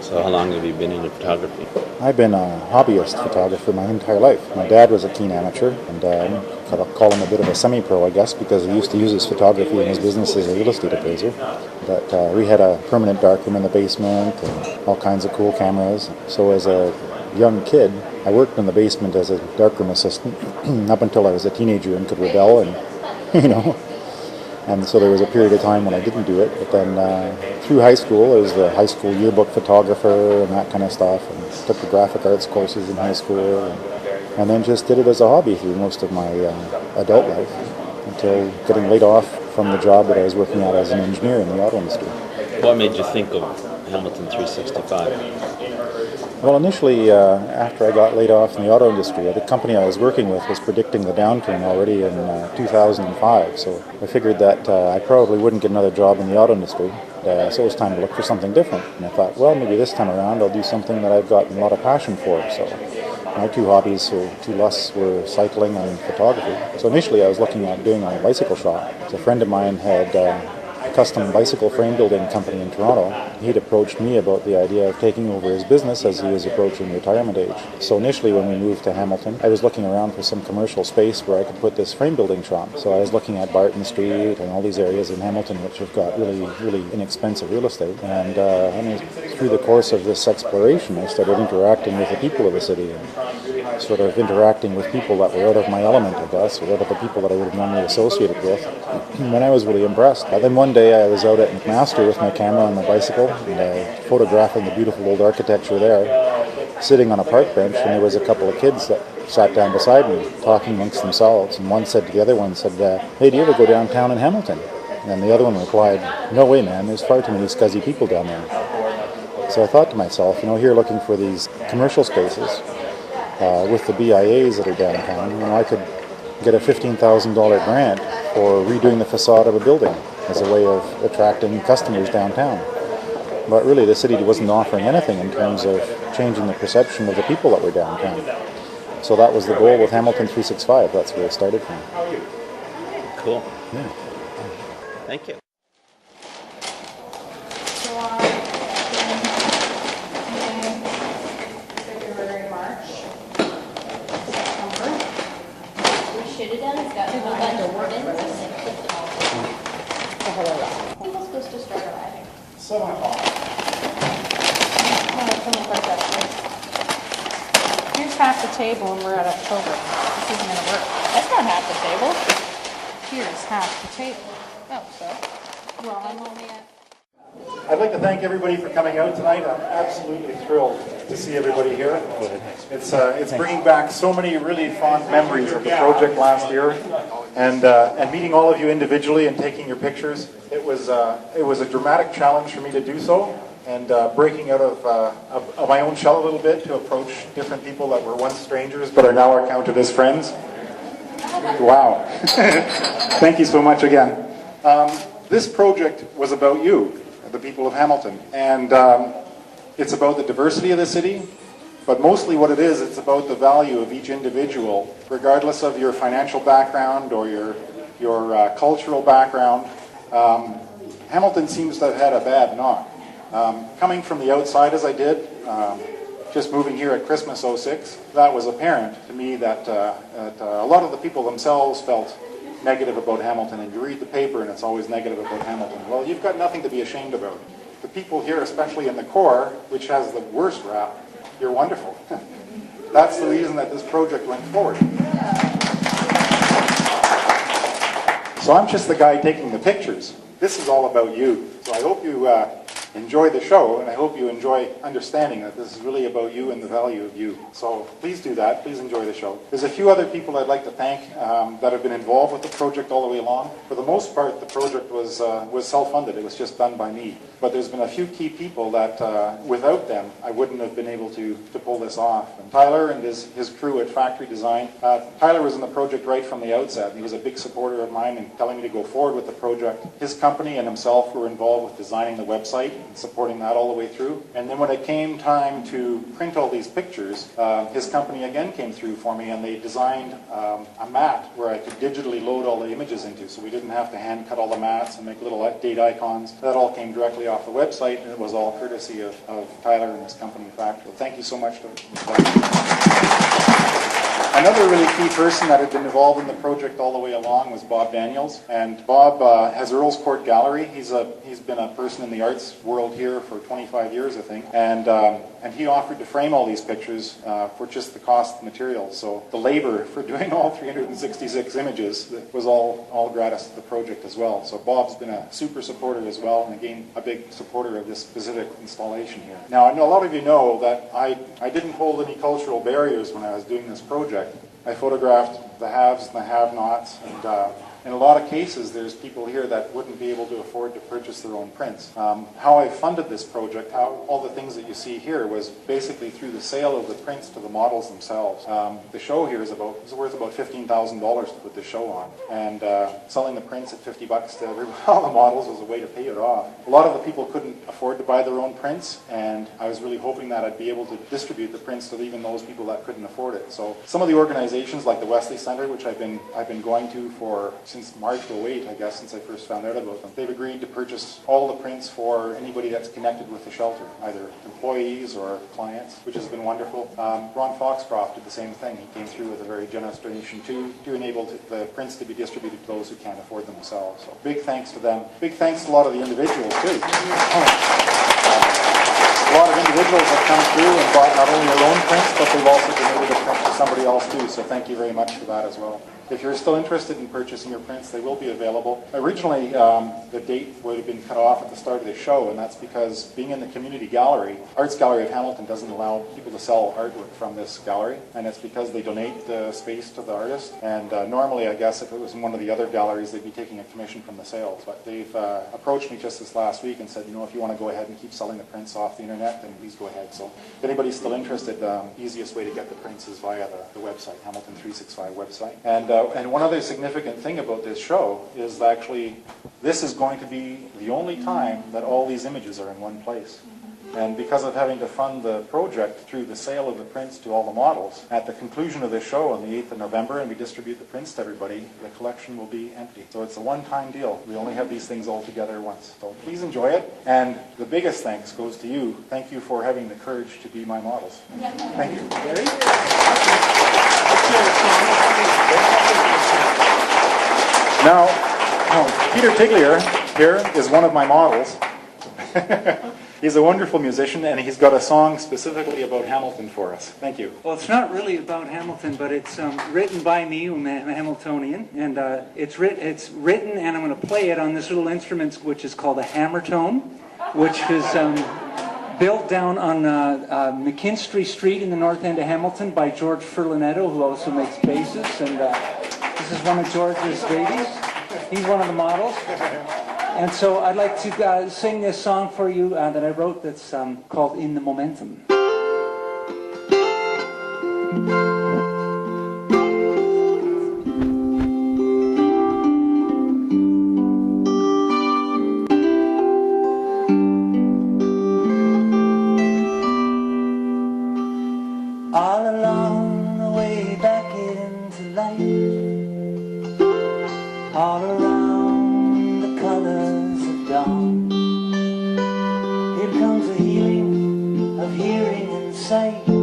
So how long have you been into photography? I've been a hobbyist photographer my entire life. My dad was a keen amateur, and I'll call him a bit of a semi-pro, I guess, because he used to use his photography in his business as a real estate appraiser. But we had a permanent darkroom in the basement and all kinds of cool cameras. So as a young kid, I worked in the basement as a darkroom assistant up until I was a teenager and could rebel and, you know. And so there was a period of time when I didn't do it. But then through high school, I was the high school yearbook photographer and that kind of stuff. And took the graphic arts courses in high school. And then just did it as a hobby through most of my adult life until getting laid off from the job that I was working at as an engineer in the auto industry. What made you think of Hamilton 365? Well, initially, after I got laid off in the auto industry, the company I was working with was predicting the downturn already in 2005. So I figured that I probably wouldn't get another job in the auto industry. So it was time to look for something different. And I thought, well, maybe this time around I'll do something that I've got a lot of passion for. So my two hobbies, or two lusts, were cycling and photography. So initially I was looking at doing a bicycle shop. So a friend of mine had custom bicycle frame building company in Toronto. He'd approached me about the idea of taking over his business as he was approaching retirement age. So initially when we moved to Hamilton, I was looking around for some commercial space where I could put this frame building shop. So I was looking at Barton Street and all these areas in Hamilton which have got really inexpensive real estate. And through the course of this exploration, I started interacting with the people of the city and sort of interacting with people that were out of my element, I guess, or out of the people that I would have normally associated with. And I was really impressed. And then one day I was out at McMaster with my camera on my bicycle and photographing the beautiful old architecture there, sitting on a park bench, and there was a couple of kids that sat down beside me talking amongst themselves, and one said to the other one, hey, do you ever go downtown in Hamilton? And the other one replied, no way, man, there's far too many scuzzy people down there. So I thought to myself, here looking for these commercial spaces with the BIAs that are downtown, I could get a $15,000 grant for redoing the facade of a building as a way of attracting customers downtown. But really the city wasn't offering anything in terms of changing the perception of the people that were downtown. So that was the goal with Hamilton 365. That's where it started from. Cool. Yeah. Thank you. February, March, September. We should have done, it's got a whole bunch of ribbons and then clipped them all. I think we're supposed to start arriving. 7 o'clock. Here's half the table and we're at October. This isn't going to work. That's not half the table. Here's half the table. Oh, so. Well, I'm only at... I'd like to thank everybody for coming out tonight. I'm absolutely thrilled to see everybody here. It's bringing back so many really fond memories of the project last year, and meeting all of you individually and taking your pictures. It was a dramatic challenge for me to do so, and breaking out of my own shell a little bit to approach different people that were once strangers but are now counted as friends. Wow! Thank you so much again. This project was about you, the people of Hamilton, and it's about the diversity of the city, but mostly what it is, it's about the value of each individual, regardless of your financial background or your cultural background. Hamilton seems to have had a bad knock. Coming from the outside as I did, just moving here at Christmas '06, that was apparent to me that a lot of the people themselves felt negative about Hamilton, and you read the paper and it's always negative about Hamilton. Well, you've got nothing to be ashamed about. The people here, especially in the core, which has the worst rap, you're wonderful. That's the reason that this project went forward. So I'm just the guy taking the pictures. This is all about you. So I hope you enjoy the show, and I hope you enjoy understanding that this is really about you and the value of you. So please do that. Please enjoy the show. There's a few other people I'd like to thank that have been involved with the project all the way along. For the most part, the project was self-funded. It was just done by me. But there's been a few key people that without them, I wouldn't have been able to pull this off. And Tyler and his crew at Factory Design. Tyler was in the project right from the outset. He was a big supporter of mine and telling me to go forward with the project. His company and himself were involved with designing the website. supporting that all the way through. And then when it came time to print all these pictures, his company again came through for me, and they designed a mat where I could digitally load all the images into, so we didn't have to hand cut all the mats and make little date icons. That all came directly off the website, and it was all courtesy of Tyler and his company Factor. Thank you so much to Another really key person that had been involved in the project all the way along was Bob Daniels. And Bob has Earl's Court Gallery. He's been a person in the arts world here for 25 years, I think. And he offered to frame all these pictures for just the cost of materials. So the labor for doing all 366 images was all gratis to the project as well. So Bob's been a super supporter as well, and again, a big supporter of this specific installation here. Now, I know a lot of you know that I didn't hold any cultural barriers when I was doing this project. I photographed the haves and the have-nots, and in a lot of cases there's people here that wouldn't be able to afford to purchase their own prints. How I funded this project, all the things that you see here, was basically through the sale of the prints to the models themselves. The show here is worth about $15,000 to put the show on, and selling the prints at $50 to all the models was a way to pay it off. A lot of the people couldn't afford to buy their own prints, and I was really hoping that I'd be able to distribute the prints to even those people that couldn't afford it. So some of the organizations like the Wesley Center, which I've been going to since March of 2008, I guess, since I first found out about them. They've agreed to purchase all the prints for anybody that's connected with the shelter, either employees or clients, which has been wonderful. Ron Foxcroft did the same thing. He came through with a very generous donation to enable the prints to be distributed to those who can't afford them themselves. So big thanks to them. Big thanks to a lot of the individuals, too. A lot of individuals have come through and bought not only their own prints, but they've also donated a print to somebody else, too. So thank you very much for that as well. If you're still interested in purchasing your prints, they will be available. Originally, the date would have been cut off at the start of the show, and that's because being in the community gallery, Arts Gallery of Hamilton doesn't allow people to sell artwork from this gallery, and it's because they donate the space to the artist. And normally, I guess, if it was in one of the other galleries, they'd be taking a commission from the sales. But they've approached me just this last week and said, if you want to go ahead and keep selling the prints off the internet, then please go ahead. So if anybody's still interested, the easiest way to get the prints is via the website, Hamilton 365 website. And one other significant thing about this show is actually this is going to be the only time that all these images are in one place. And because of having to fund the project through the sale of the prints to all the models, at the conclusion of this show on the 8th of November, and we distribute the prints to everybody, the collection will be empty. So it's a one-time deal. We only have these things all together once. So please enjoy it. And the biggest thanks goes to you. Thank you for having the courage to be my models. Thank you. Gary? Now, Peter Tiglier here is one of my models. He's a wonderful musician, and he's got a song specifically about Hamilton for us. Thank you. Well, it's not really about Hamilton, but it's written by me, I'm a Hamiltonian, and it's written, and I'm going to play it on this little instrument, which is called a hammer tone, which is built down on McKinstry Street in the north end of Hamilton by George Furlanetto, who also makes basses, and this is one of George's babies. He's one of the models. And so I'd like to sing this song for you that I wrote that's called In the Momentum. All along the way back into life, all around the colors of dawn, here comes a healing of hearing and sight.